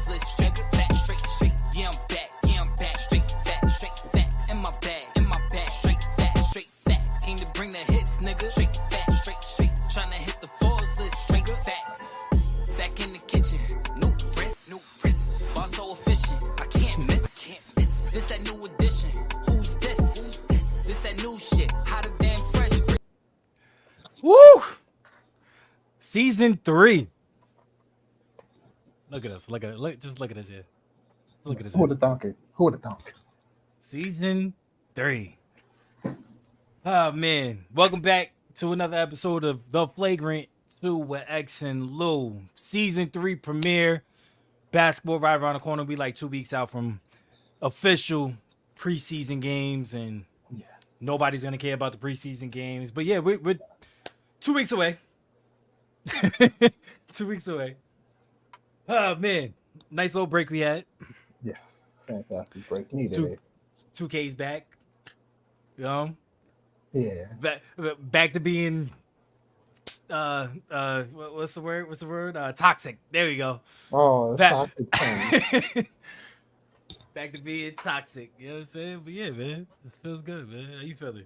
balls, let's straight fat, straight. Yeah, I'm back, straight fat. In my bag, straight fat. Came to bring the hits, nigga. Straight fat, straight. Tryna hit the fours, let's straight facts. Back in the kitchen, no wrist. Bar so efficient, I can't miss. This that new edition. Who's this? This that new shit. Hotter than fresh. Woo! Season 3. Look at us. Just look at us here. Look at us. Who would have thunk it? Who would have thunk? Season 3. Oh man. Welcome back to another episode of The Flagrant Two with X and Lou. Season 3 premiere. Basketball right around the corner. We like 2 weeks out from official preseason games, and nobody's gonna care about the preseason games. But yeah, we're 2 weeks away. 2 weeks away. Oh man, nice little break we had. Yes, fantastic break. Needed it. 2K's back. You know? Yeah. Back to being what's the word? Toxic. There we go. Oh, it's toxic. Back to being toxic. You know what I'm saying? But yeah, man, this feels good, man. How you feeling?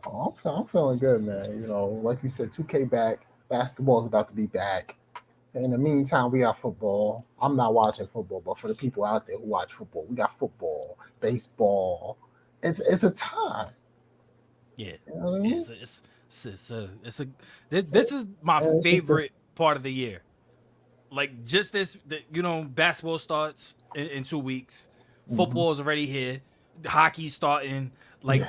Oh, I'm feeling good, man. You know, like you said, 2K back. Basketball is about to be back. In the meantime, we got football. I'm not watching football, but for the people out there who watch football, we got football, baseball. It's a time. Yeah, you know what I mean? This is my favorite part of the year. Like just this, basketball starts in 2 weeks. Football is already here. Hockey's starting. Like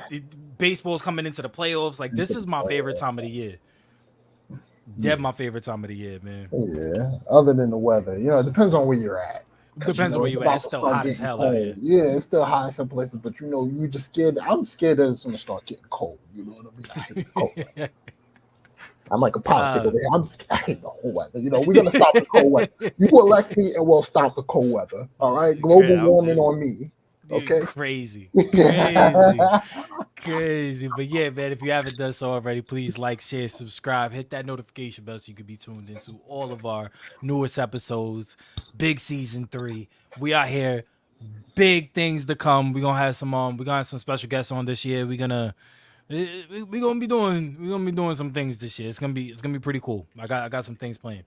baseball's coming into the playoffs. Like this is my favorite time of the year. Yeah, my favorite time of the year, man. Yeah, other than the weather, it depends on where you're at. Depends on where you're at. It's still hot as hell out here. Yeah, it's still hot in some places, but you just scared. I'm scared that it's gonna start getting cold. You know what I mean? I hate cold. I'm like a politic over here. I hate the whole weather. We're gonna stop the cold weather. You elect me, and we'll stop the cold weather. All right, global warming on me. Okay, dude, crazy. Crazy. But yeah, man, if you haven't done so already, please like, share, subscribe, hit that notification bell so you can be tuned into all of our newest episodes. Big season 3. We are here. Big things to come. We're gonna have some special guests on this year. We're gonna be doing some things this year. It's gonna be pretty cool. I got some things planned.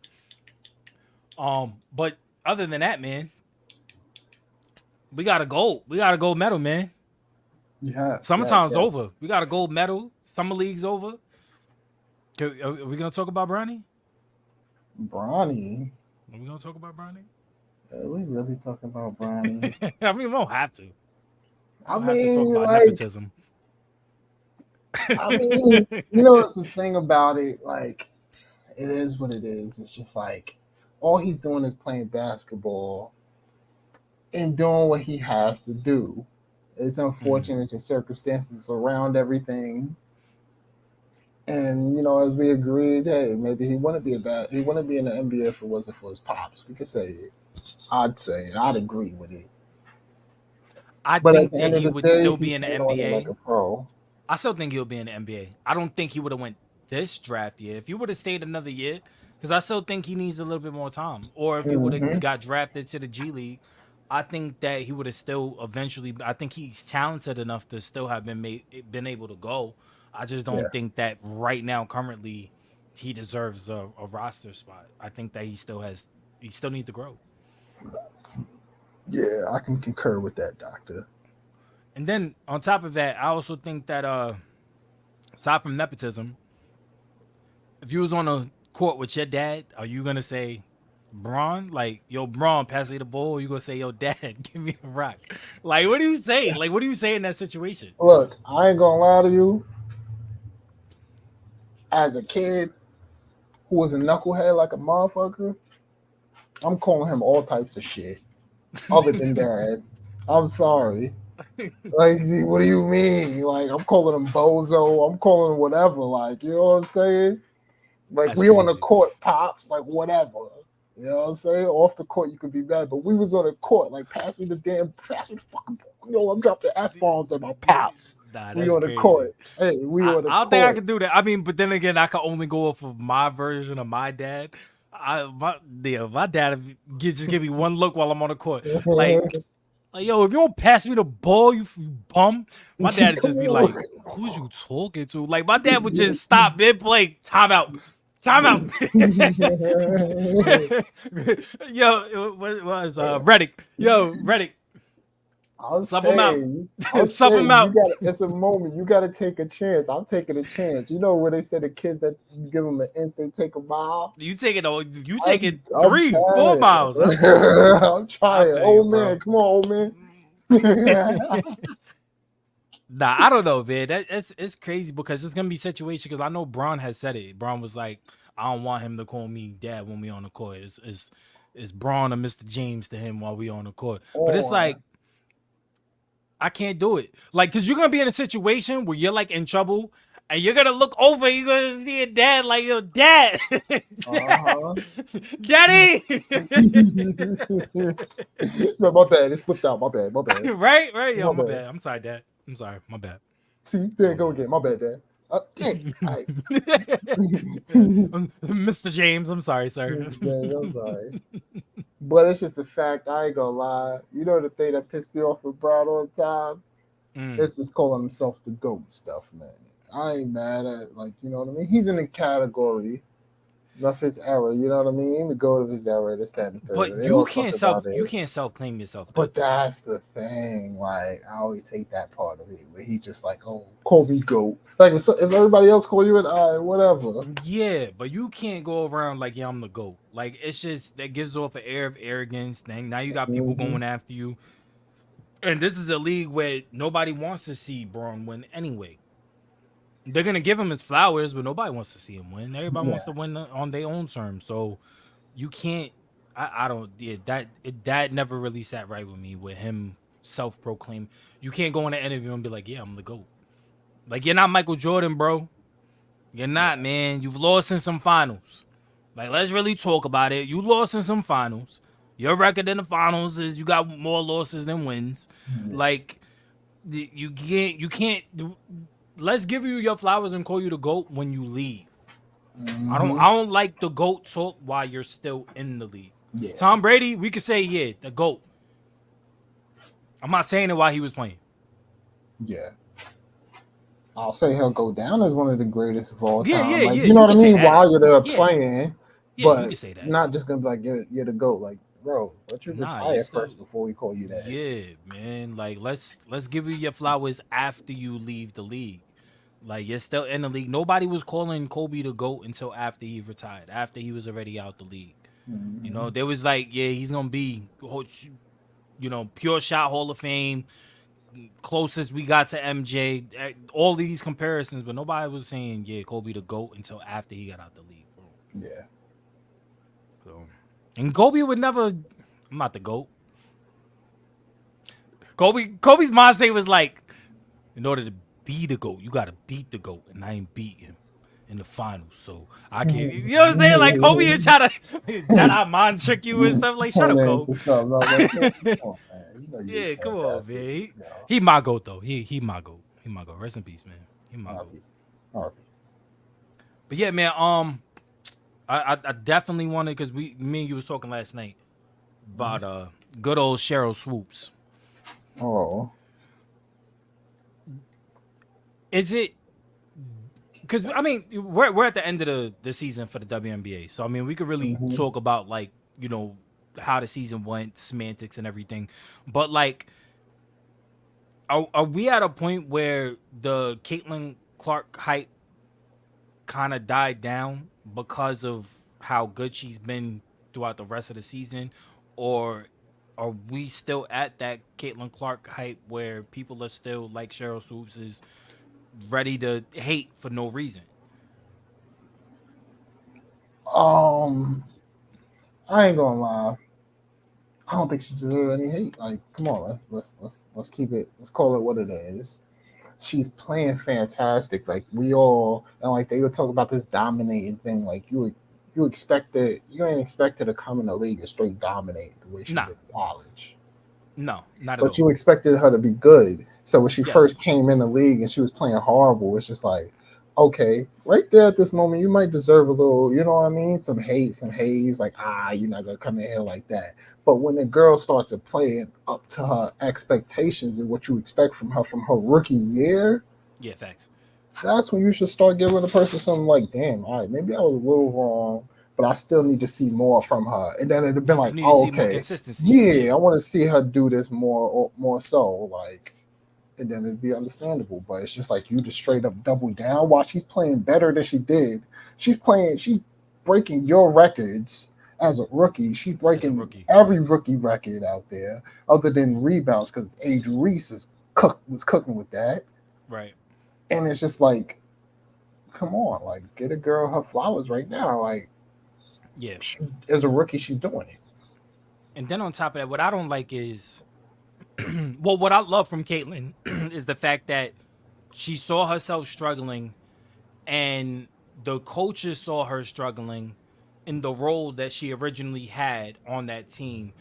But other than that, man, we got a gold medal, man. Yeah. Summertime's over. We got a gold medal. Summer league's over. Are we gonna talk about Bronny? Bronny? Are we gonna talk about Bronny? Are we really talking about Bronny? I mean, we don't have to. I mean, nepotism. I mean, it's the thing about it. Like, it is what it is. It's just like all he's doing is playing basketball and doing what he has to do. It's unfortunate the circumstances around everything. And, as we agreed, hey, maybe he wouldn't be in the NBA if it wasn't for his pops. We could say it. I'd say it. I'd agree with it. I think that he would still be in the NBA. Like a pro. I still think he'll be in the NBA. I don't think he would have went this draft year. If he would have stayed another year, because I still think he needs a little bit more time. Or if he would have got drafted to the G League, I think that he would have still eventually. I think he's talented enough to still have been able to go. I just don't think that right now, currently, he deserves a roster spot. I think that he still needs to grow. Yeah, I can concur with that, Doctor. And then on top of that, I also think that aside from nepotism, if you was on a court with your dad, are you gonna say, Bron, like, yo, Bron, pass me the ball, or you gonna say, yo, Dad, give me a rock? Like, what do you say? Like, what do you say in that situation? Look, I ain't gonna lie to you. As a kid who was a knucklehead like a motherfucker, I'm calling him all types of shit other than Dad. I'm sorry. Like, what do you mean? Like, I'm calling him bozo. I'm calling him whatever. Like, you know what I'm saying? Like, that's we crazy. On the court, pops, like, whatever. You know what I'm saying? Off the court, you could be mad, but we was on the court. Like, pass me the fucking ball. I'm dropping F-bombs at my pops. Nah, we on the court. Hey, we on the court. I don't think I can do that. I mean, but then again, I can only go off of my version of my dad. My dad just give me one look while I'm on the court. Like, yo, if you don't pass me the ball, you bum. My dad would just be like, who's you talking to? Like, my dad would just stop mid play, timeout. Timeout. Yo, what was Reddick? Yo, Reddick. Sub him out. Sub him out. It's a moment. You gotta take a chance. I'm taking a chance. You know where they say the kids that you give them an inch, they take a mile. You take it 3, 4 miles. I'm trying. Old man, come on, old man. Nah, I don't know, man. It's crazy because it's gonna be situation. Because I know Braun has said it. Braun was like, I don't want him to call me dad when we on the court. It's Braun or Mr. James to him while we on the court. But it's like, I can't do it. Like, because you're going to be in a situation where you're, like, in trouble, and you're going to look over, you're going to see your dad, like, yo, Dad. Daddy. No, my bad. It slipped out. My bad. Right? Yo, my bad. I'm sorry, Dad. I'm sorry. My bad. See, there you go again. My bad, Dad. Mr. James, I'm sorry, sir. Mr. James, I'm sorry. But it's just a fact. I ain't gonna lie. You know the thing that pissed me off with Brown all the time? It's just calling himself the GOAT stuff, man. I ain't mad at, like, you know what I mean? He's in the category of his era, you know what I mean? The GOAT of his era, this, that, and the third. But you can't self-claim yourself. But that's the thing. Like, I always hate that part of it, where he just like, oh, call me GOAT. Like, if everybody else call you it, whatever. Yeah, but you can't go around like, yeah, I'm the GOAT. Like, it's just, that gives off an air of arrogance. Then now you got people going after you. And this is a league where nobody wants to see Braun win anyway. They're going to give him his flowers, but nobody wants to see him win. Everybody wants to win on their own terms. So you can't, I don't, that never really sat right with me with him self-proclaimed. You can't go in an interview and be like, yeah, I'm the GOAT. Like, you're not Michael Jordan, bro. You're not, man. You've lost in some finals. Like, let's really talk about it. You lost in some finals. Your record in the finals is you got more losses than wins. Like, you can't. Let's give you your flowers and call you the GOAT when you leave. I don't like the GOAT talk while you're still in the league. Yeah. Tom Brady, we could say, yeah, the GOAT. I'm not saying it while he was playing. Yeah. I'll say he'll go down as one of the greatest of all time. Yeah. You know what I mean? While you're there playing. Yeah, but you can say that. Not just going to be like, you're the GOAT. Like, bro, let you retire first before we call you that. Yeah, man. Like, let's give you your flowers after you leave the league. Like, you're still in the league. Nobody was calling Kobe the GOAT until after he retired, after he was already out the league. You know, there was like, yeah, he's going to be, you know, pure shot Hall of Fame, closest we got to MJ, all of these comparisons, but nobody was saying, yeah, Kobe the GOAT until after he got out the league, bro. Yeah. So, and Kobe would never, I'm not the GOAT. Kobe's mindset was like, in order to be the GOAT, you got to beat the GOAT, and I ain't beat him in the finals, so I can't. You know what I'm saying? Like, Kobe would try to mind trick you and stuff. Like, shut up, Kobe. Come on, man. Yeah, come on, man. He my GOAT though. He my GOAT. He my GOAT. Rest in peace, man. He my GOAT. But yeah, man. I definitely wanted, because me and you was talking last night about good old Cheryl Swoops. Oh. Is it? Because, I mean, we're at the end of the season for the WNBA. So, I mean, we could really talk about, like, you know, how the season went, semantics and everything. But, like, are we at a point where the Caitlin Clark hype kind of died down because of how good she's been throughout the rest of the season? Or are we still at that Caitlin Clark hype where people are still, like Cheryl Swoops, is ready to hate for no reason? I ain't gonna lie. I don't think she deserves any hate. Like, come on, let's keep it. Let's call it what it is. She's playing fantastic. Like, we all, and like they would talk about this dominating thing. Like, you expect it. You ain't expect her to come in the league and straight dominate the way she did in college. No, not at all. But you expected her to be good. So when she first came in the league and she was playing horrible, it's just like, okay, right there at this moment, you might deserve a little, you know what I mean? Some hate, some haze, like, you're not gonna come in here like that. But when the girl starts to play up to her expectations and what you expect from her rookie year, Yeah, facts. that's when you should start giving the person something like, damn, all right, maybe I was a little wrong, but I still need to see more from her. And then it'd have been You like, need to oh, see more okay, consistency. yeah, Yeah. I want to see her do this more so, like, and then it'd be understandable. But it's just like you just straight up double down while she's playing better than she did. She's breaking your records as a rookie. She's As a breaking rookie. every rookie record out there, other than rebounds, because Adrian Reese was cooking with that. Right. And it's just like, come on, like get a girl her flowers right now. Like Yeah. she, as a rookie, she's doing it. And then on top of that, what I don't like is, well, what I love from Caitlyn is the fact that she saw herself struggling, and the coaches saw her struggling in the role that she originally had on that team.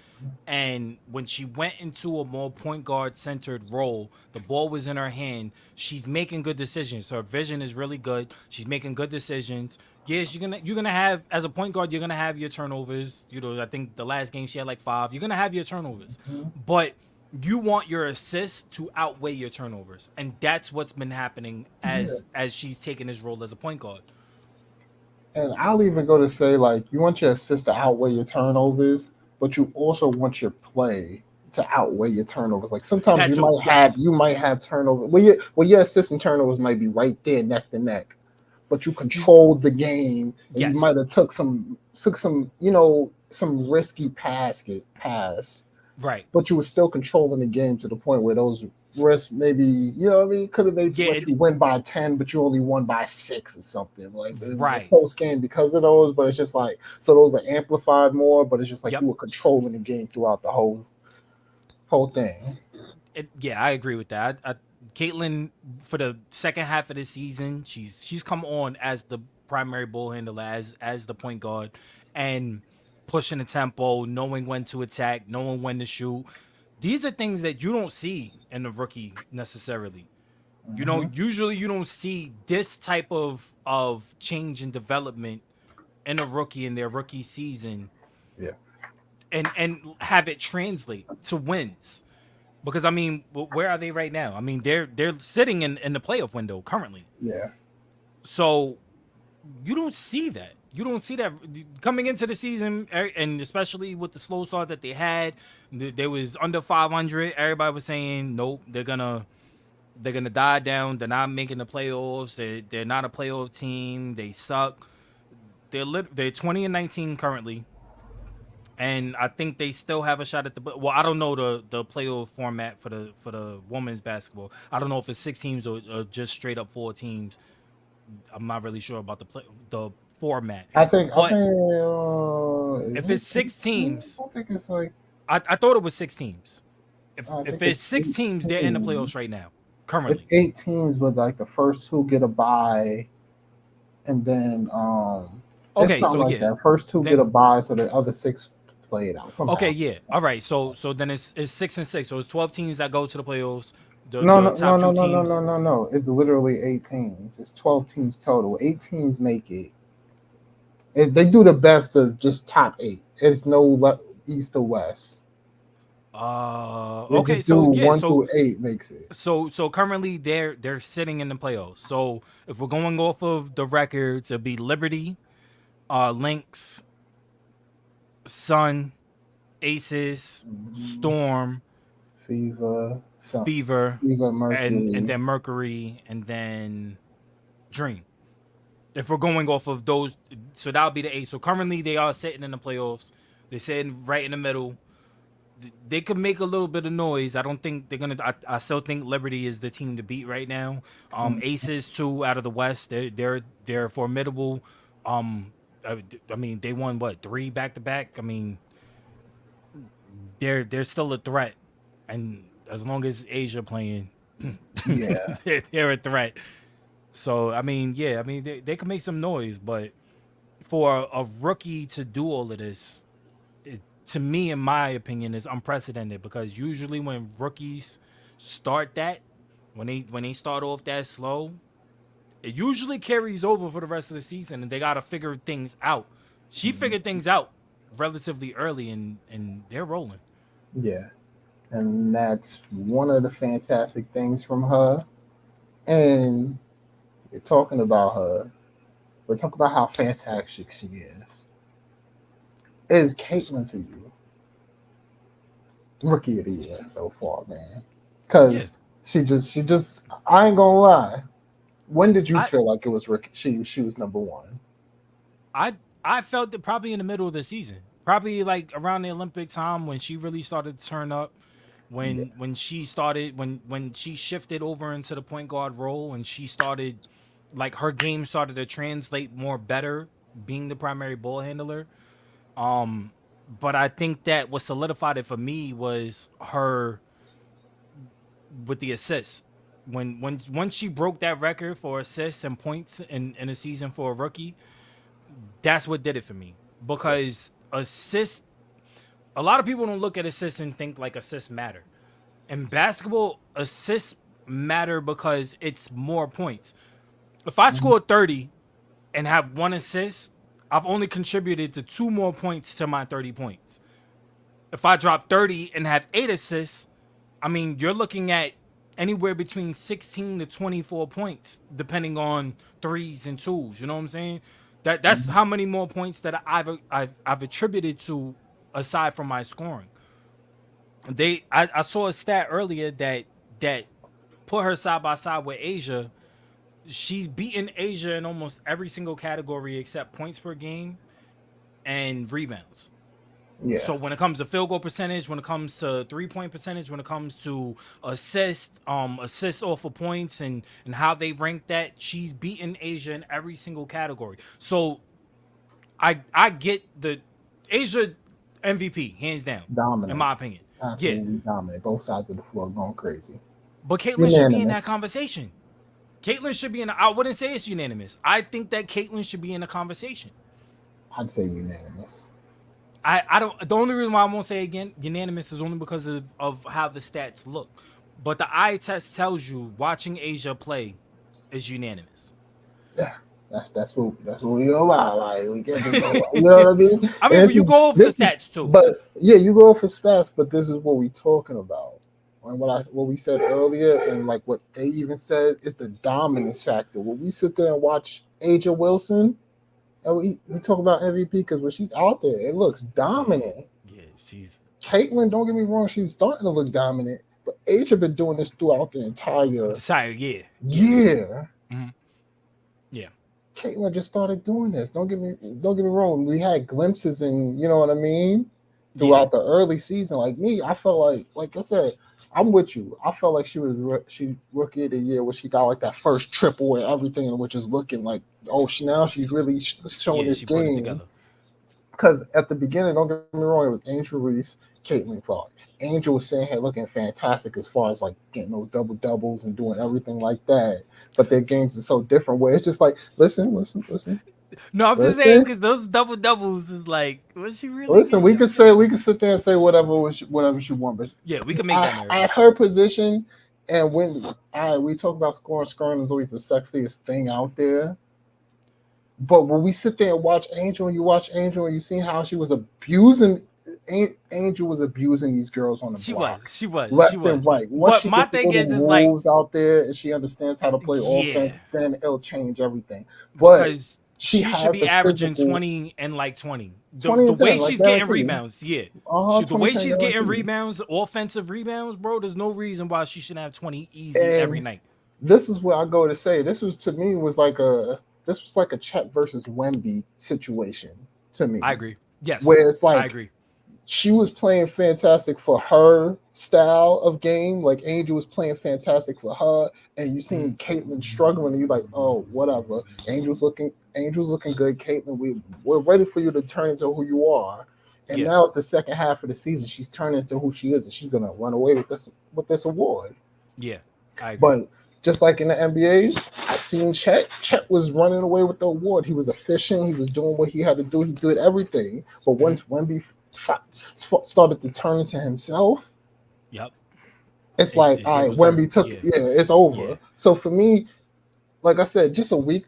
And when she went into a more point guard centered role, the ball was in her hand. She's making good decisions. Her vision is really good. She's making good decisions. Yes, you're gonna have, as a point guard, you're gonna have your turnovers. You know, I think the last game she had like 5. You're gonna have your turnovers, Mhm. but you want your assists to outweigh your turnovers, and that's what's been happening Yeah. as she's taken this role as a point guard. And I'll even go to say like you want your assist to outweigh your turnovers, but you also want your play to outweigh your turnovers. Like sometimes That too, yes, you might have turnover. Your assist and turnovers might be right there neck to neck, but you you, controlled the game and you might yes, have took some some risky pass, right, but you were still controlling the game to the point where those risks maybe what I mean could have made you yeah, let you win by 10, but you only won by 6 or something. Like it was a right, close game because of those, but it's just like so those are amplified more, but it's just like yep. you were controlling the game throughout the whole thing. Yeah, I agree with that. Caitlyn, for the second half of the season, she's come on as the primary ball handler, as the point guard, and pushing the tempo, knowing when to attack, knowing when to shoot. These are things that you don't see in a rookie necessarily. You know, Hmm. usually you don't see this type of change and development in a rookie in their rookie season, Yeah, and have it translate to wins. Because I mean, where are they right now? I mean, they're sitting in the playoff window currently. yeah. So you don't see that. You don't see that coming into the season, and especially with the slow start that they had. They was under 500. Everybody was saying, nope, they're gonna die down. They're not making the playoffs. They're not a playoff team. They suck. They're 20-19 currently. And I think they still have a shot at the. Well, I don't know the playoff format for the women's basketball. I don't know if it's 6 teams or just straight up 4 teams. I'm not really sure about the format. I But think if is it's it six 16? teams, I think it's like I thought it was 6 teams. If I if think it's it's six eight teams, they're in the playoffs right teams. now, It's currently. 8 teams, but like the first two get a bye, and then it's Okay, something so like yeah, that. First two get then a bye, so the other 6 play it out okay, somehow. yeah, all right. So then it's 6-6. So it's 12 teams that go to the playoffs. The No, the no, no, top no, two no, no, no, teams. no, no. It's literally 8 teams. It's 12 teams total. 8 teams make it. They do the best of just top 8. It's no east or west. They Okay, just do so yeah, 1 through 8 makes it. so currently they're sitting in the playoffs. So if we're going off of the records, it'll be Liberty, Lynx, Sun, Aces, Mhm. Storm, Fever, Fever, Fever, and Mercury. then Mercury, and then Dream. If we're going off of those, so that'll be the 8. So currently they are sitting in the playoffs. They're sitting right in the middle. They could make a little bit of noise. I don't think they're gonna. I still think Liberty is the team to beat right now. Mm. Aces too out of the West. They're formidable. I mean they won what 3 back to back. I mean they're still a threat, and as long as Asia playing, Yeah. they're a threat. So I mean yeah, I mean they can make some noise, but for a rookie to do all of this, to me, in my opinion, is unprecedented because usually when rookies start that, when they start off that slow, It usually carries over for the rest of the season, and they got to figure things out. She figured things out relatively early, and they're rolling. Yeah. And that's one of the fantastic things from her. And we're talking about her. We're talking about how fantastic she is. Is Caitlyn to you rookie of the year so far, man? Yeah, Because she just, I ain't gonna lie. When did you I feel like it was rookie? She was number one. I I felt it probably in the middle of the season, probably like around the Olympic time when she really started to turn up. Yeah. When she started when she shifted over into the point guard role and she started like her game started to translate more better being the primary ball handler. Um, but I think that what solidified it for me was her with the assists. When once she broke that record for assists and points in a season for a rookie, that's what did it for me. Because assists, a lot of people don't look at assists and think like assists matter. In basketball, assists matter because it's more points. If I Mhm. score 30 and have one assist, I've only contributed to two more points to my 30 points. If I drop 30 and have eight assists, I mean, you're looking at anywhere between 16 to 24 points, depending on threes and twos. You know what I'm saying? That's Mhm. how many more points that I've attributed to aside from my scoring. I saw a stat earlier that put her side by side with Asia. She's beaten Asia in almost every single category except points per game and rebounds. Yeah. So when it comes to field goal percentage, when it comes to 3-point percentage, when it comes to assist off of points and how they rank that, she's beaten Asia in every single category. So I get the Asia MVP hands down, in Dominant. my opinion. Yeah, Absolutely dominant. Both sides of the floor going crazy. but Caitlyn should be in that Unanimous. conversation. Caitlyn should be in. I wouldn't say it's unanimous. I think that Caitlyn should be in the conversation. I'd say unanimous. I don't. The only reason why I won't say again unanimous is only because of how the stats look. But the eye test tells you watching Asia play is unanimous. Yeah. That's what we go by. Like we get this go by. You know what I mean? I And mean, but you go off the stats too. but yeah, you go for stats, but this is what we talking about. And what we said earlier, and like what they even said is the dominance factor. When we sit there and watch Aja Wilson, and we talk about MVP because when she's out there, it looks dominant. Yeah, she's Caitlyn, don't get me wrong, she's starting to look dominant, but Aja been doing this throughout the entire sorry. Yeah, year. hmm yeah, Caitlyn just started doing this. Don't get me wrong. We had glimpses and you know what I mean yeah. throughout the early season. Like me, I felt like I said, I'm with you. I felt like she rookie of the year when she got like that first triple and everything, which is looking like now she's really showing Yeah, this she put it game. together. Because at the beginning, don't get me wrong, it was Angel Reese, Caitlin Clark. Angel was saying here looking fantastic as far as like getting those double doubles and doing everything like that. But their games are so different where it's just like, listen, No, I'm just saying listen, because those double doubles is like, was she really listen. getting We could double say doubles? we could sit there and say whatever she want, but Yeah, we can make that at narrative. her position, and when we talk about scoring is always the sexiest thing out there. But when we sit there and watch Angel, and you watch Angel, and you see how she was abusing, Angel was abusing these girls on the She was, block, she was, she left and was. right. Once But she my gets a thing little is like, moves out there and she understands how to play yeah, offense, then it'll change everything. But because she she should has be the averaging physical 20 and like 20. 20 The and 10, way like she's getting guarantee. rebounds, yeah. The 20, way 10 she's getting guarantee. rebounds, offensive rebounds, bro, there's no reason why she shouldn't have 20 easy every And night. this is where I go to say this was to me was like a Chet versus Wemby situation to I me, agree. Yes, where it's I like agree. she was playing fantastic for her style of game. Like Angel was playing fantastic for her, and you Mhm. seen Caitlyn struggling, and you're like, oh, whatever. Angel's looking good. Caitlyn, we're ready for you to turn into who you are. And Yeah, now it's the second half of the season. She's turning into who she is, and she's gonna run away with this award. yeah, I agree. But just like in the NBA, I seen Chet. Chet was running away with the award. He was efficient. He was doing what he had to do. He did everything. But Mhm. once Wemby started to turn into himself, Yep. it's like, It all right, was over. Wemby took it. Yeah, Yeah, it's yeah. over. So for me, like I said, just a week.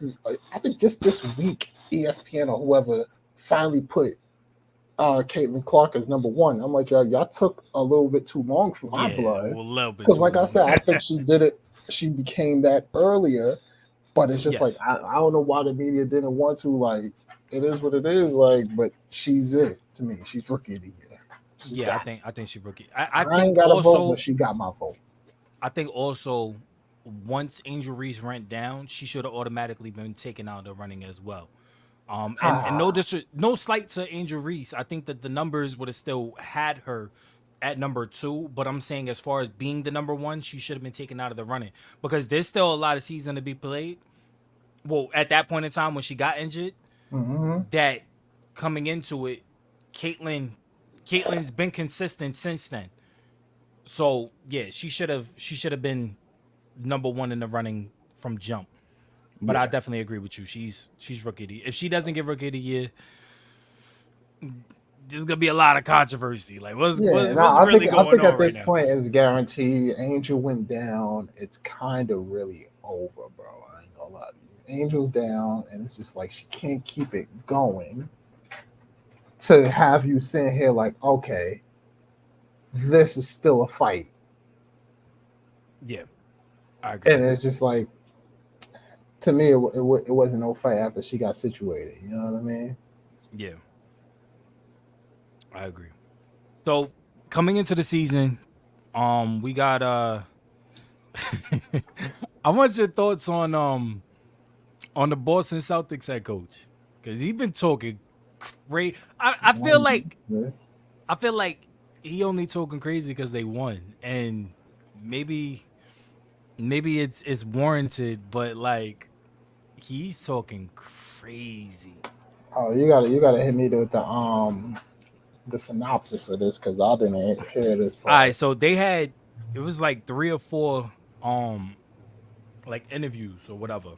I think just this week, ESPN or whoever finally put Caitlin Clark as number one. I'm like, y'all took a little bit too long for my Yeah, blood. well, a little bit Because, too like I long. said, I think she did it. She became that earlier, but it's just like Yes. I don't know why the media didn't want to. Like, it is what it is. Like, but she's it to me. She's rookie of the year. She's Yeah, got it. I think she rookie. I I ain't think got a vote, but also she got my vote. I think also once Angel Reese went down, she should have automatically been taken out of the running as well. And no Ah, no slight to Angel Reese. I think that the numbers would have still had her at number two, but I'm saying as far as being the number one, she should have been taken out of the running because there's still a lot of season to be played. Well, at that point in time when she got injured, mm-hmm. that coming into it, Caitlyn Caitlyn's been consistent since then. So yeah, she should have been number one in the running from jump. But I Yeah. definitely agree with you. She's rookie of the year. If she doesn't get rookie of the year, there's gonna be a lot of controversy. Like Yeah, no, what's really I going think on at right this now? point it's guaranteed. Angel went down. It's kind of really over, bro. I ain't gonna lie to you. Angel's down, and it's just like she can't keep it going. To have you sitting here like, okay, this is still a fight, Yeah, I agree. and it's just like to me, it wasn't no fight after she got situated. You know what I mean? Yeah, I agree. So coming into the season, we got I want your thoughts on the Boston Celtics head coach because he's been talking great. I feel like he only talking crazy because they won, and maybe it's warranted, but like he's talking crazy. Oh, you gotta hit me with the synopsis of this because I didn't hear this All right, part. so it was like three or four like interviews or whatever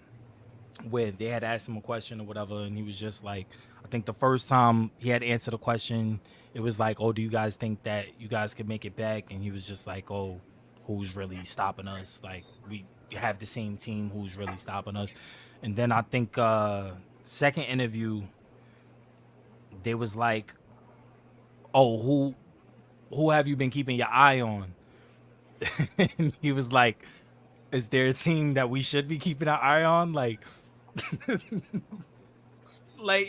where they had asked him a question or whatever, and he was just like, I think the first time he had answered a question, it was like, "Oh, do you guys think that you guys could make it back?" And he was just like, "Oh, who's really stopping us? Like we have the same team. Who's really stopping us?" And then I think second interview, they was like, "Oh, who have you been keeping your eye on?" And he was like, "Is there a team that we should be keeping our eye on?" Like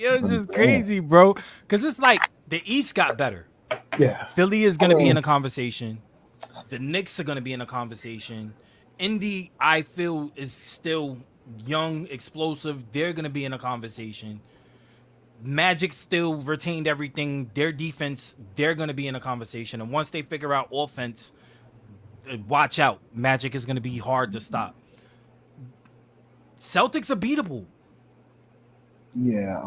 it was just Damn. crazy, bro. Because it's like the East got better. Yeah. Philly is I gonna be in mean, a conversation. The Knicks are gonna be in a conversation. Indy, I feel, is still young, explosive. They're gonna be in a conversation. Magic still retained everything. Their defense, they're gonna be in a conversation. And once they figure out offense, watch out. Magic is gonna be hard to stop. Celtics are beatable. yeah.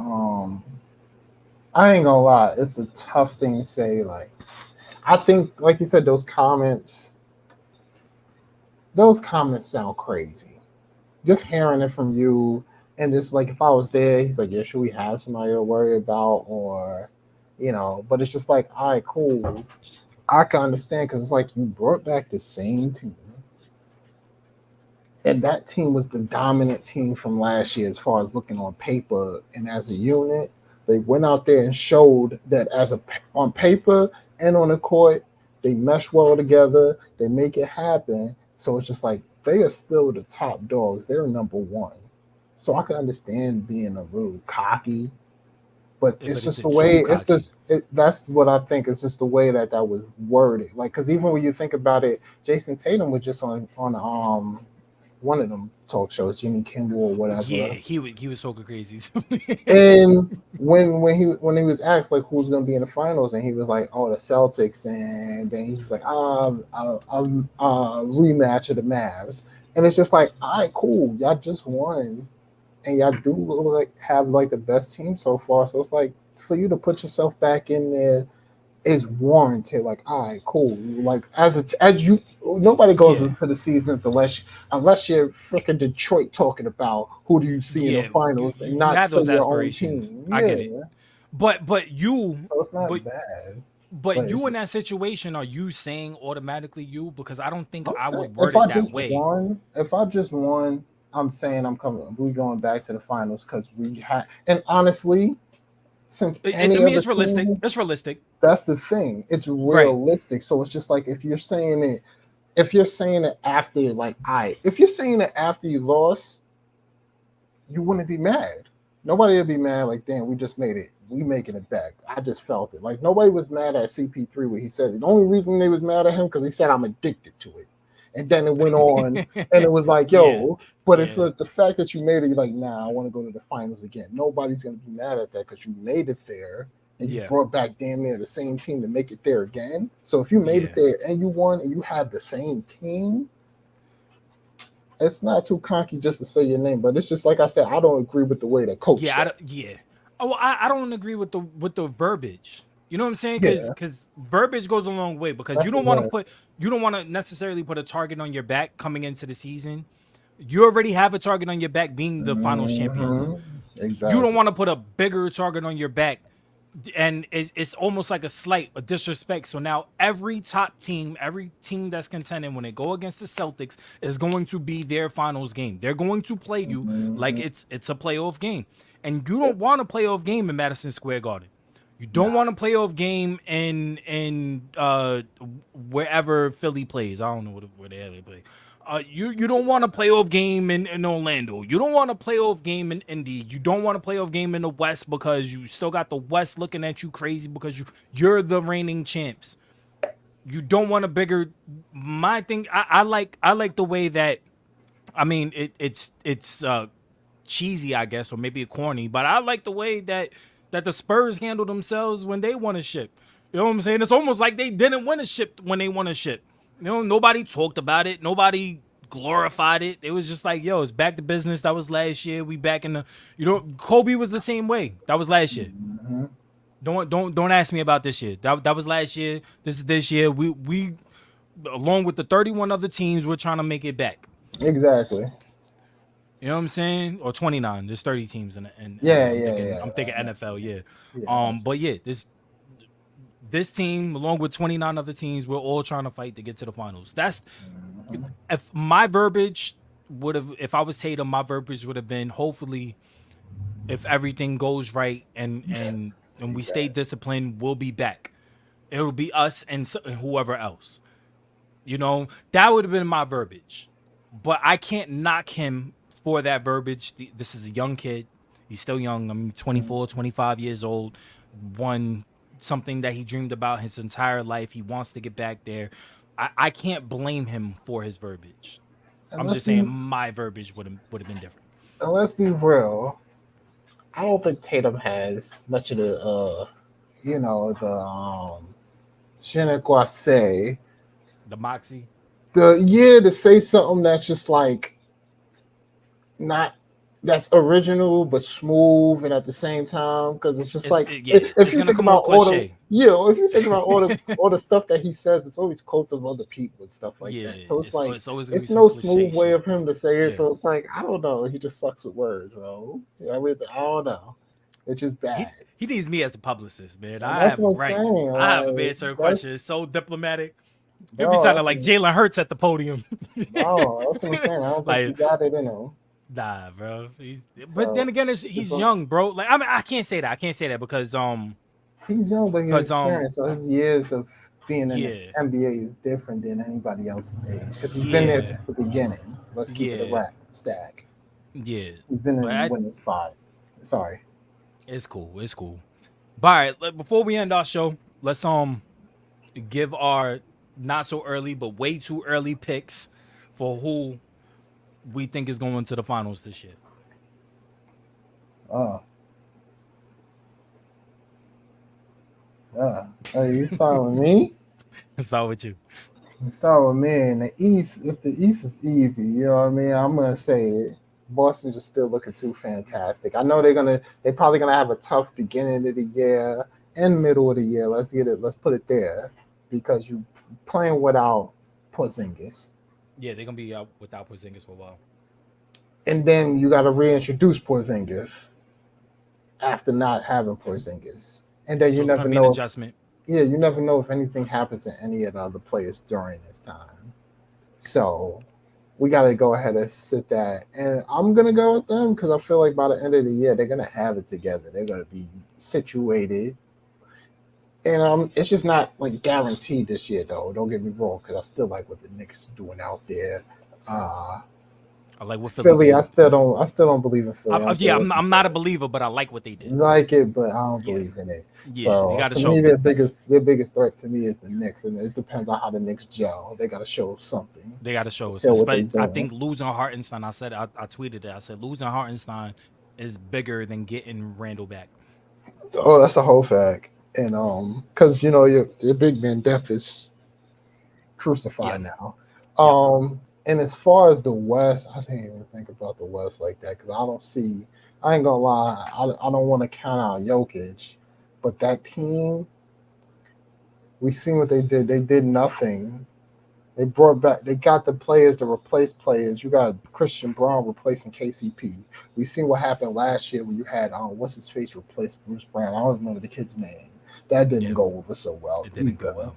I ain't gonna lie. It's a tough thing to say. Like, I think, like you said, those comments sound crazy. Just hearing it from you, and just like if I was there, he's like, "Yeah, should we have somebody to worry about?" Or, but it's just like, all right, cool. I can understand because it's like you brought back the same team, and that team was the dominant team from last year as far as looking on paper and as a unit. They went out there and showed that on paper and on the court, they mesh well together. They make it happen. So it's just like they are still the top dogs. They're number one. So I can understand being a little cocky, but it's But is just the it too way. It's cocky? just that's what I think. It's just the way that was worded. Like, because even when you think about it, Jason Tatum was just on one of them talk shows, Jimmy Kimmel or Yeah, whatever. he was talking crazy. And when he was asked like who's going to be in the finals, and he was like, "Oh, the Celtics," and then he was like, rematch of the Mavs," and it's just like, "All right, cool, y'all just won, and y'all do look like have like the best team so far." So it's like for you to put yourself back in there is warranted. Like, all right, cool. Like as you, nobody goes Yeah, into the seasons unless you're freaking Detroit talking about who do you see in the yeah. You finals you and you not have say those your own aspirations. team. I get it. Yeah, But you, so it's but not bad, but but it's you in just that situation, are you saying automatically you? Because I don't think I'm I saying would word it that way. if I just won, I'm saying I'm coming. We going back to the finals because we had, and honestly, since I any mean, other it's realistic. team, It's realistic. that's the thing. It's Right. realistic. So it's just like if you're saying it after, like, if you're saying it after you lost, you wouldn't be mad. Nobody would be mad like, damn, we just made it. We making it back. I just felt it. Like nobody was mad at CP3 when he said it. The only reason they was mad at him because he said I'm addicted to it. And then it went on and it was like, Yeah. yo, but it's Yeah. like the fact that you made it, you're like, nah, I want to go to the finals again. Nobody's gonna be mad at that because you made it there and you Yeah. brought back damn near the same team to make it there again. So if you made Yeah. it there and you won and you have the same team, it's not too cocky just to say your name, but it's just like I said, I don't agree with the way the coach Yeah. said. Yeah. Oh, I don't agree with the verbiage. You know what I'm saying? Yeah, Because verbiage goes a long way. Because that's the word. you don't want to necessarily put a target on your back coming into the season. You already have a target on your back being the finals champions. Hmm. You don't Exactly. want to put a bigger target on your back, and it's almost like a slight, a disrespect. So now every top team, every team that's contending when they go against the Celtics is going to be their finals game. They're going to play you like Hmm. it's a playoff game, and you don't want a playoff game in Madison Square Garden. You don't Nah. want a playoff game in wherever Philly plays. I don't know where the hell they play. You don't want a playoff game in Orlando. You don't want a playoff game in Indy. You don't want a playoff game in the West because you still got the West looking at you crazy because you're the reigning champs. You don't want a bigger. My thing, I like the way that, I mean, it's cheesy, I guess, or maybe corny, but I like the way that the Spurs handle themselves when they won a ship. You know what I'm saying? It's almost like they didn't win a ship when they won a ship. You know, nobody talked about it. Nobody glorified it. It was just like, yo, it's back to business. That was last year. We back in the, Kobe was the same way. That was last year. Hmm. Don't ask me about this year. That was last year. This is this year. We along with the 31 other teams, we're trying to make it back. Exactly. You know what I'm saying? Or 29. There's 30 teams in Yeah, I'm yeah, thinking yeah. I'm thinking NFL, yeah. Yeah. But yeah, this team, along with 29 other teams, we're all trying to fight to get to the finals. That's Mhm. if my verbiage if I was Tatum, my verbiage would have been, hopefully, if everything goes right and we stay Exactly. disciplined, we'll be back. It'll be us and whoever else. That would have been my verbiage. But I can't knock him for that verbiage. This is a young kid. He's still young. I mean, 24, 25 years old. Won something that he dreamed about his entire life. He wants to get back there. I can't blame him for his verbiage. And I'm let's just be saying my verbiage would have been different. and let's be real. I don't think Tatum has much of the the je ne quoi say. The moxie. To say something that's just like not that's original but smooth and at the same time, because it's just like if It's you gonna think come about off cliche. if you think about all the stuff that he says, it's always quotes of other people and stuff like Yeah, that. So it's like it's always gonna be it's some no cliche smooth way shit. of him to say it. Yeah. So it's like I don't know. He just sucks with words, bro. I don't know. It's just He bad. he needs me as a publicist, man. And I that's have him what I'm right. saying. I have him Like answering questions. It's that's so diplomatic. He'll be bro. sounding like Jalen Hurts at the podium. Bro. That's what I'm saying. I don't think he Like, got it in him. nah, bro. But then So again, it's he's young, bro. Like, I mean, I can't say that. I can't say that because he's young, but he's because experienced. So his years of being in the yeah, NBA is different than anybody else's age because he's been there yeah, since the beginning. Let's keep it a yeah, rap stack. yeah. He's been in But the winning spot. Sorry. it's cool. It's cool. But all right, before we end our show, let's give our not so early but way too early picks for who we think is going to the finals this year. Uh, you start with me? Let's start with you. You start with me. In the East, the East is easy. You know what I mean? I'm gonna say it. Boston just still looking too fantastic. I know they're probably gonna have a tough beginning of the year and middle of the year. Let's put it there, because you playing without Porzingis, Yeah, they're gonna be out without Porzingis for a while. and then you got to reintroduce Porzingis after not having Porzingis, and then So you it's gonna never be an know if adjustment. you never know if anything happens to any of the other players during this time. So we got to go ahead and sit that. And I'm gonna go with them because I feel like by the end of the year they're gonna have it together. They're gonna be situated. And it's just not like guaranteed this year though. Don't get me wrong, because I still like what the Knicks doing out there. Uh, I like what Philly Philly, did. I still don't believe in Philly. Yeah, I'm not a believer, but I like what they did. Like it, but I don't Yeah. believe in it. Yeah, they So got to to show me, me. their biggest threat to me is the Knicks, and it depends on how the Knicks gel. They got to show something. They got to show us. Show what they I doing. think losing Hartenstein. I tweeted it. I said losing Hartenstein is bigger than getting Randall back. Oh, that's a whole fact. And because your big man depth is crucified now. And as far as the West, I didn't even think about the West like that because I don't see. I ain't gonna lie. I don't want to count out Jokic, but that team, we seen what they did. They did nothing. They brought back. They got the players to replace players. You got Christian Brown replacing KCP. We seen what happened last year when you had what's his face replace Bruce Brown. I don't remember the kid's name. That didn't go over so well It didn't either. go well.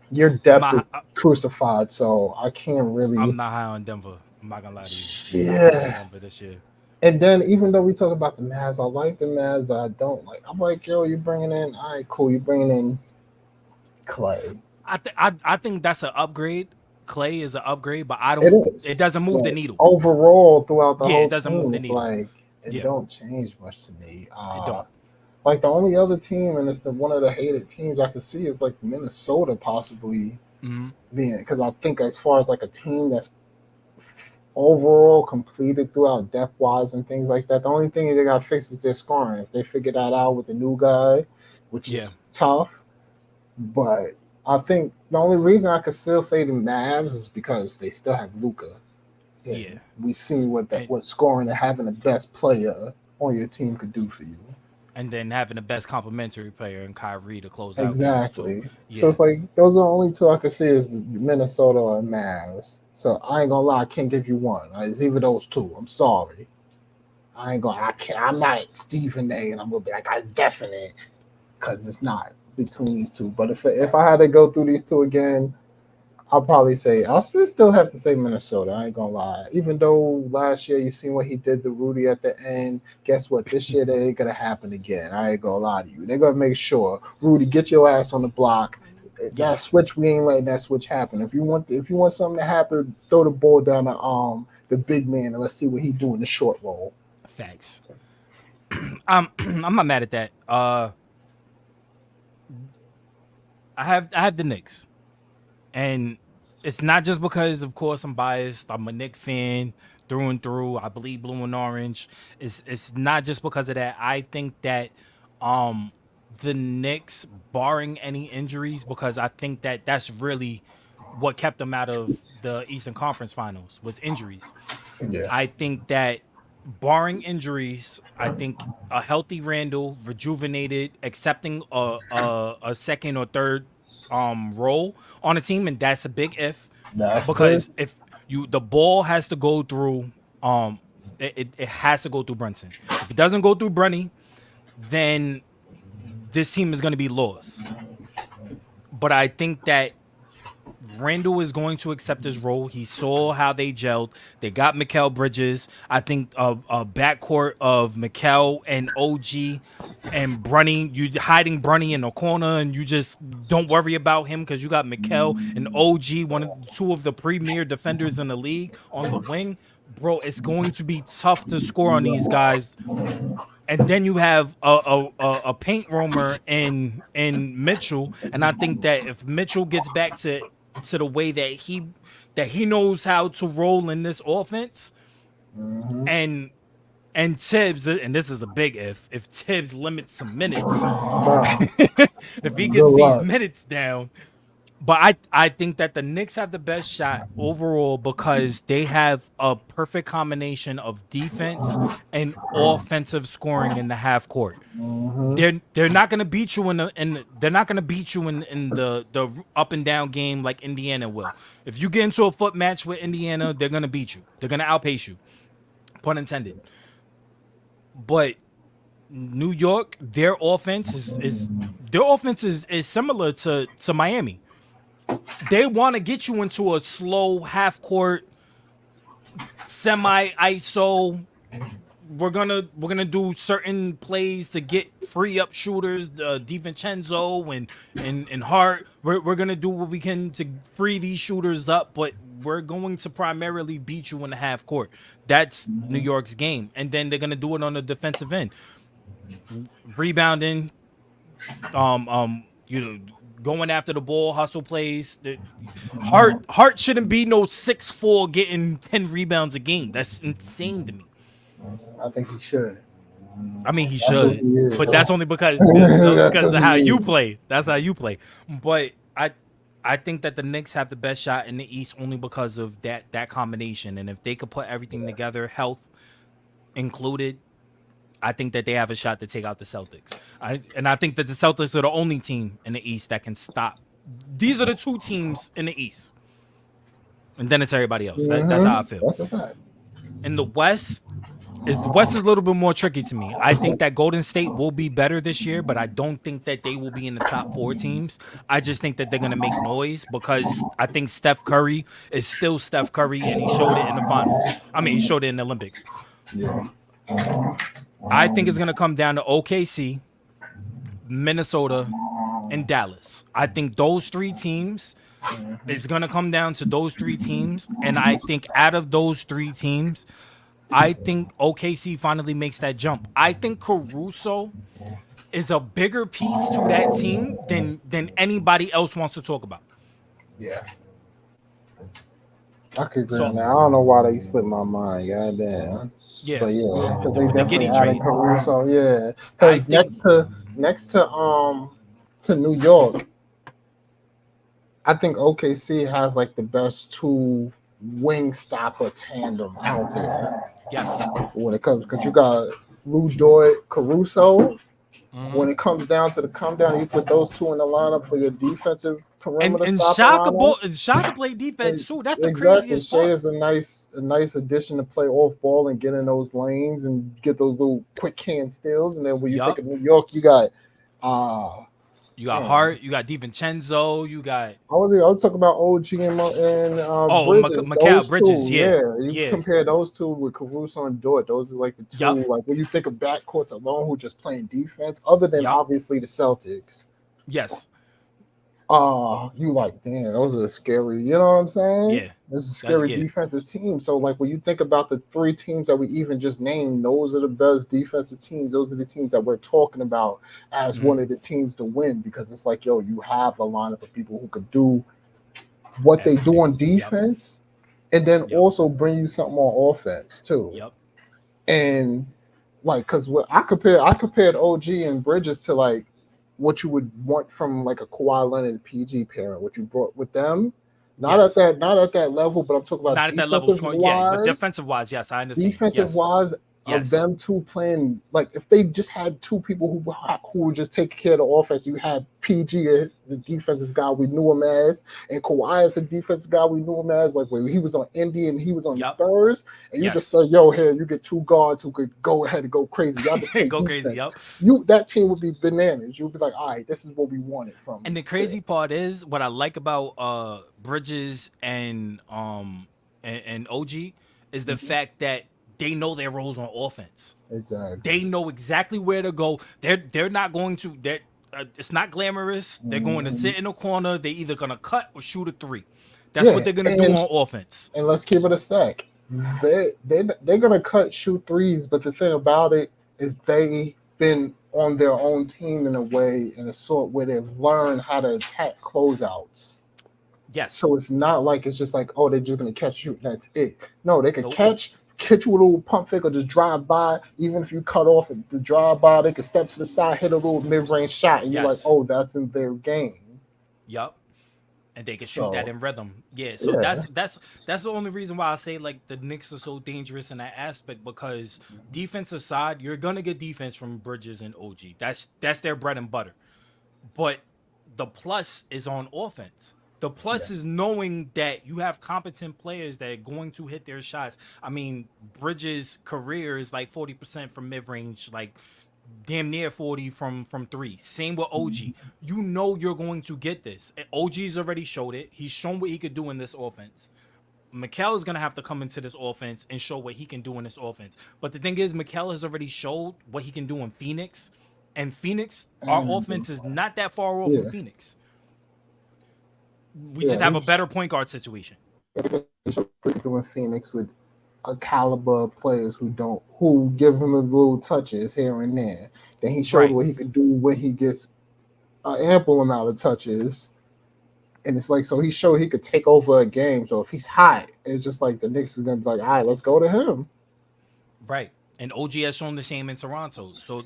Your depth is crucified, so I can't really. I'm not high on Denver. I'm not gonna lie to you. Yeah. Denver this year. And then even though we talk about the Mavs, I like the Mavs, but I don't like. I'm like, yo, you bringing in? All right, cool. You bringing in Clay. I think that's an upgrade. Clay is an upgrade, but I don't. It is. It doesn't move the But needle. overall throughout the whole it doesn't team. move the It's needle. like it don't change much to me. It don't. Like the only other team, and it's one of the hated teams I could see is like Minnesota possibly being, because I think as far as like a team that's overall completed throughout depth wise and things like that, the only thing they got to fix is their scoring. If they figure that out with the new guy, which is tough, but I think the only reason I could still say the Mavs is because they still have Luka. Yeah, we seen what scoring and having the best player on your team could do for you. And then having the best complementary player in Kyrie to close out. Exactly. So it's like those are the only two I could see is the Minnesota or Mavs. So I ain't gonna lie, I can't give you one. It's either those two. I'm sorry. I'm not Stephen A. and I'm gonna be like, I definite, because it's not between these two. But if I had to go through these two again, I'll probably say I'll still have to say Minnesota. I ain't gonna lie. Even though last year you seen what he did to Rudy at the end, guess what? This year that ain't gonna happen again. I ain't gonna lie to you. They're gonna make sure Rudy get your ass on the block. That switch, we ain't letting that switch happen. If you want something to happen, throw the ball down the big man and let's see what he do in the short roll. Facts. I'm not mad at that. I have the Knicks. And it's not just because, of course, I'm biased. I'm a Knicks fan through and through. I bleed blue and orange. It's not just because of that. I think that the Knicks, barring any injuries, because I think that that's really what kept them out of the Eastern Conference Finals was injuries. Yeah. I think that barring injuries, I think a healthy Randall, rejuvenated, accepting a second or third role on a team, and that's a big if. Because if the ball has to go through it has to go through Brunson. If it doesn't go through Brunny, then this team is going to be lost. But I think that Randall is going to accept his role. He saw how they gelled. They got Mikal Bridges. I think a backcourt of Mikal and OG and Brunny. You hiding Brunny in the corner, and you just don't worry about him because you got Mikal and OG, two of the premier defenders in the league on the wing. Bro, it's going to be tough to score on these guys. And then you have a paint roamer in Mitchell, and I think that if Mitchell gets back to the way that he knows how to roll in this offense, and Tibbs, and this is a big if Tibbs limits some minutes, if he gets these minutes down. But I think that the Knicks have the best shot overall because they have a perfect combination of defense and offensive scoring in the half court. They're not gonna beat you in the up and down game like Indiana will. If you get into a foot match with Indiana, they're gonna beat you. They're gonna outpace you. Pun intended. But New York, their offense is similar to Miami. They want to get you into a slow half court semi ISO. We're gonna do certain plays to get free up shooters, DiVincenzo and Hart. We're gonna do what we can to free these shooters up, but we're going to primarily beat you in the half court. That's New York's game, and then they're gonna do it on the defensive end, rebounding, going after the ball, hustle plays. Hart shouldn't be no 6'4" getting 10 rebounds a game. That's insane to me. I think he should. I mean, he That's what should, he is. but that's only because That's of what how he you is. play. That's how you play. But I think that the Knicks have the best shot in the East only because of that combination. And if they could put everything together, health included, I think that they have a shot to take out the Celtics. I think that the Celtics are the only team in the East that can stop. These are the two teams in the East, and then it's everybody else. That's how I feel. That's a fact. In the West, the West is a little bit more tricky to me. I think that Golden State will be better this year, but I don't think that they will be in the top 4 teams. I just think that they're going to make noise because I think Steph Curry is still Steph Curry, and he showed it in the finals. I mean, he showed it in the Olympics. Yeah. I think it's going to come down to OKC, Minnesota, and Dallas. I think those 3 teams, it's going to come down to those 3 teams, and I think out of those 3 teams, I think OKC finally makes that jump. I think Caruso is a bigger piece to that team than anybody else wants to talk about. Yeah. I could agree on that. I don't know why they slipped my mind. Goddamn. Yeah. But yeah, because they The definitely Giddey added trade. Caruso. Yeah. Because next to New York, I think OKC has like the best 2 wing stopper tandem out there. Yes. When it comes, because you got Lou Dort, Caruso. When it comes down to the come down, you put those 2 in the lineup for your defensive perimeter. And stopper Shaka play defense too. That's the exactly. craziest Shea part. is a nice addition to play off ball and get in those lanes and get those little quick hand steals. And then when you think of New York, you got Hart, you got DiVincenzo, you got. I was talking about OG and Bridges. Mikal Bridges. Yeah. You compare those 2 with Caruso and Dort. Those are like the 2. Like when you think of backcourts alone, who just playing defense, other than obviously the Celtics. Yes. You like, damn, those are scary. You know what I'm saying? Yeah. This is a scary defensive team. So, like, when you think about the 3 teams that we even just named, those are the best defensive teams. Those are the teams that we're talking about as one of the teams to win, because it's like, yo, you have a lineup of people who could do what they do on defense and then also bring you something on offense too. Yep. And like, because I compared OG and Bridges to like what you would want from like a Kawhi Leonard PG pairing, what you brought with them. Not at that level, but I'm talking about not at that level. But defensive wise, yes, I understand. Defensive wise, of them 2 playing, like if they just had 2 people who would just take care of the offense, you had PG, the defensive guy we knew him as, and Kawhi is the defensive guy we knew him as, like when he was on Indy and he was on the Spurs, and you just say, yo, here, you get 2 guards who could go ahead and go crazy. Y'all just play go defense. crazy, That team would be bananas. You'd be like, all right, this is what we wanted from. And the crazy part is, what I like about Bridges and OG is the fact that they know their roles on offense. Exactly. They know exactly where to go. They're not going to. It's not glamorous. They're going to sit in a corner. They're either gonna cut or shoot a 3. That's what they're gonna do on offense. And let's keep it a stack. They're gonna shoot 3s, but the thing about it is they've been on their own team in a way, in a sort where they've learned how to attack closeouts. Yes. So it's not like it's just like, oh, they're just gonna catch you. That's it. No, they can catch you with a little pump fake or just drive by. Even if you cut off the drive by, they can step to the side, hit a little mid-range shot, and you're like, oh, that's in their game. Yup. And they can shoot that in rhythm. Yeah. So that's the only reason why I say like the Knicks are so dangerous in that aspect, because defense aside, you're gonna get defense from Bridges and OG. That's their bread and butter. But the plus is on offense. The plus is knowing that you have competent players that are going to hit their shots. I mean, Bridges' career is like 40% from mid-range, like damn near 40 from 3. Same with OG. You know you're going to get this. OG's already showed it. He's shown what he could do in this offense. Mikal is gonna have to come into this offense and show what he can do in this offense. But the thing is, Mikal has already showed what he can do in Phoenix, and Phoenix, our offense is not that far off from Phoenix. We just have a better point guard situation. Doing Phoenix with a caliber of players who give him the little touches here and there. Then he showed what he could do when he gets an ample amount of touches. And it's like, so he showed he could take over a game. So if he's hot, it's just like the Knicks is gonna be like, all right, let's go to him. Right. And OG has shown the same in Toronto. So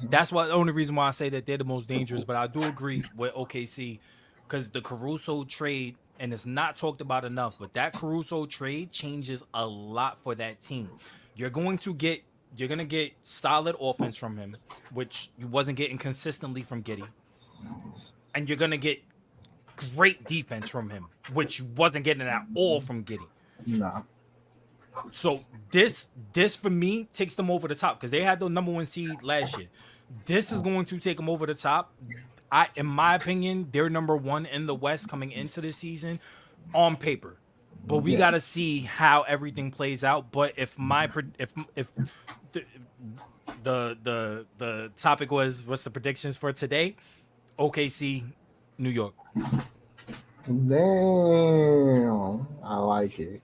that's why the only reason why I say that they're the most dangerous. But I do agree with OKC because the Caruso trade, and it's not talked about enough, but that Caruso trade changes a lot for that team. You're gonna get solid offense from him, which you wasn't getting consistently from Giddey. And you're gonna get great defense from him, which you wasn't getting at all from Giddey. Nah. So this for me takes them over the top because they had the number 1 seed last year. This is going to take them over the top. In my opinion, they're number 1 in the West coming into the season on paper. But we got to see how everything plays out. But if the topic was what's the predictions for today, OKC, New York. Damn, I like it.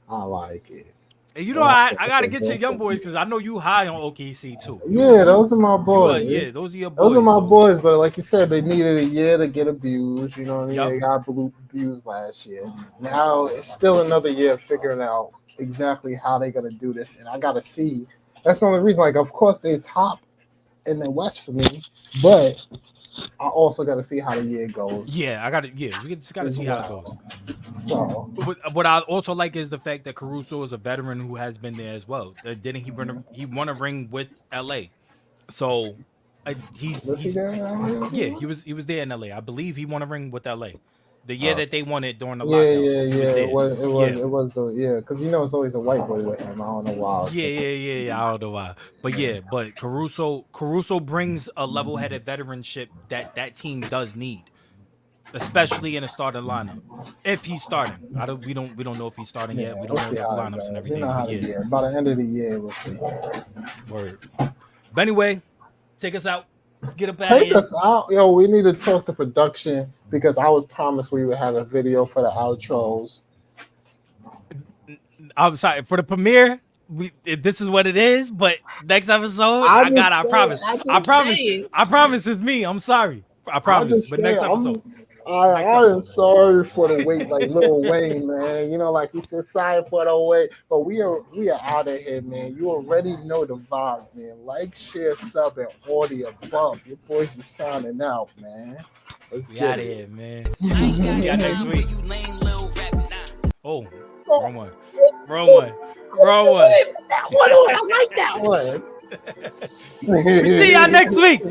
And you know, I gotta get your young boys because I know you high on OKC too. Yeah, those are my boys. Those are your boys. Those are my boys, but like you said, they needed a year to get abused. You know what I mean? Yep. They got abused last year. Now it's still another year figuring out exactly how they're gonna do this, and I gotta see. That's the only reason. Like, of course, they top in the West for me, but I also got to see how the year goes. Yeah, we just got to see how it goes. So, what I also like is the fact that Caruso is a veteran who has been there as well. Didn't he won a ring with LA? So was he there? Yeah, he was there in LA. I believe he won a ring with LA. The year that they won it during the lockdown. It was because it's always a white boy with him. I don't know why. I don't know why. But Caruso brings a level-headed veteranship that team does need, especially in a starting lineup. If he's starting, we don't know if he's starting yet. We don't know the lineups and everything. By the end of the year, we'll see. Word. But anyway, take us out. Let's get up out Take here. us out. Yo, we need to talk to production because I was promised we would have a video for the outros. I'm sorry for the premiere. This is what it is, but next episode, I promise it's me. I'm sorry. I promise. But next episode. I am sorry for the wait, like Lil Wayne, man. You know, like he said, sorry for the wait. But we are out of here, man. You already know the vibe, man. Like, share, sub, and all the above. Your boys are signing out, man. Let's we get out of it. here, man. Yeah, next week. Oh, wrong one. That one, I like that one. We see y'all next week.